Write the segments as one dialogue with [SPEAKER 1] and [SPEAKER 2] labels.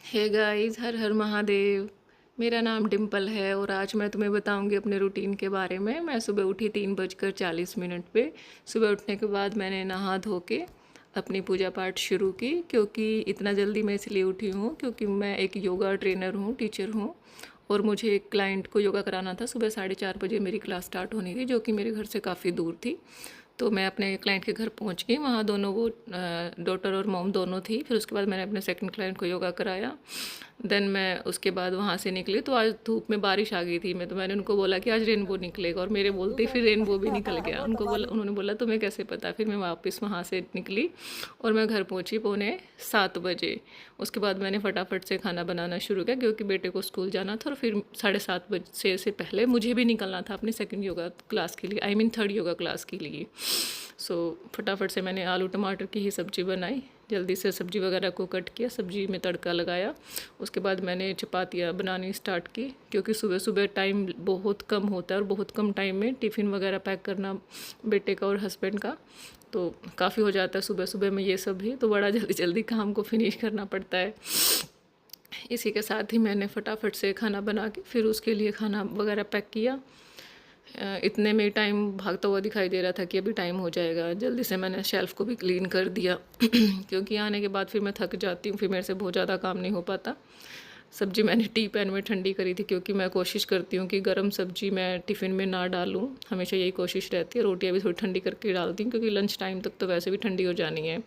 [SPEAKER 1] Hey guys, हर हर महादेव। मेरा नाम डिम्पल है और आज मैं तुम्हें बताऊंगी अपने रूटीन के बारे में। मैं सुबह उठी 3:40 पे। सुबह उठने के बाद मैंने नहा धो के अपनी पूजा पाठ शुरू की। क्योंकि इतना जल्दी मैं इसलिए उठी हूँ क्योंकि मैं एक योगा ट्रेनर हूँ, टीचर हूँ। और मुझे एक क्लाइंट को योगा कराना था। सुबह 4:30 बजे मेरी क्लास स्टार्ट होनी थी, जो कि मेरे घर से काफ़ी दूर थी। तो मैं अपने क्लाइंट के घर पहुंच गई। वहाँ दोनों वो डॉटर और मॉम दोनों थी। फिर उसके बाद मैंने अपने सेकंड क्लाइंट को योगा कराया। देन मैं उसके बाद वहाँ से निकली तो आज धूप में बारिश आ गई थी। मैंने उनको बोला कि आज रेनबो निकलेगा, और मेरे बोलते ही फिर रेनबो भी निकल गया। उन्होंने बोला तुम्हें कैसे पता। फिर मैं वापस वहाँ से निकली और मैं घर पहुँची 6:45 बजे। उसके बाद मैंने फटाफट से खाना बनाना शुरू किया क्योंकि बेटे को स्कूल जाना था, और फिर 7:30 बजे से पहले मुझे भी निकलना था अपनी सेकंड योगा क्लास के लिए, I mean third yoga class के लिए। सो फटाफट से मैंने आलू टमाटर की ही सब्ज़ी बनाई। जल्दी से सब्ज़ी वगैरह को कट किया, सब्ज़ी में तड़का लगाया। उसके बाद मैंने चपातियाँ बनानी स्टार्ट की क्योंकि सुबह सुबह टाइम बहुत कम होता है और बहुत कम टाइम में टिफ़िन वगैरह पैक करना बेटे का और हस्बैंड का तो काफ़ी हो जाता है सुबह सुबह में ये सब भी। तो बड़ा जल्दी जल्दी काम को फिनिश करना पड़ता है। इसी के साथ ही मैंने फटाफट से खाना बना के फिर उसके लिए खाना वगैरह पैक किया। इतने में टाइम भागता हुआ दिखाई दे रहा था कि अभी टाइम हो जाएगा। जल्दी से मैंने शेल्फ़ को भी क्लीन कर दिया क्योंकि आने के बाद फिर मैं थक जाती हूँ, फिर मेरे से बहुत ज़्यादा काम नहीं हो पाता। सब्ज़ी मैंने टी पैन में ठंडी करी थी क्योंकि मैं कोशिश करती हूँ कि गर्म सब्ज़ी मैं टिफ़िन में ना डालूँ, हमेशा यही कोशिश रहती है। रोटियाँ भी थोड़ी ठंडी करके डालती हूँ क्योंकि लंच टाइम तक तो वैसे भी ठंडी हो जानी है।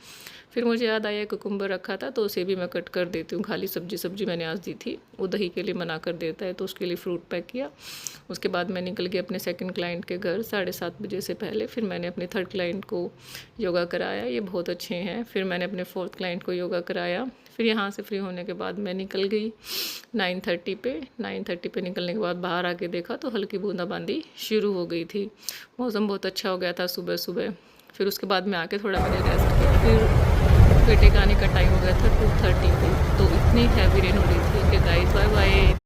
[SPEAKER 1] फिर मुझे याद आया कुकुम्बर रखा था तो उसे भी मैं कट कर देती हूँ। खाली सब्ज़ी मैंने आज दी थी, वो दही के लिए मना कर देता है, तो उसके लिए फ्रूट पैक किया। उसके बाद मैं निकल गई अपने सेकंड क्लाइंट के घर 7:30 बजे से पहले। फिर मैंने अपने थर्ड क्लाइंट को योगा कराया, ये बहुत अच्छे हैं। फिर मैंने अपने फोर्थ क्लाइंट को योगा कराया। फिर यहाँ से फ्री होने के बाद मैं निकल गई 9:30 पे निकलने के बाद बाहर आके देखा तो हल्की बूंदाबांदी शुरू हो गई थी। मौसम बहुत अच्छा हो गया था सुबह सुबह। फिर उसके बाद मैं आके थोड़ा मैंने रेस्ट किया। फिर बेटे का आने का टाइम हो गया था 2:30 पे, तो इतनी हैवी रेन हो रही थी कि गाइस बाय बाय।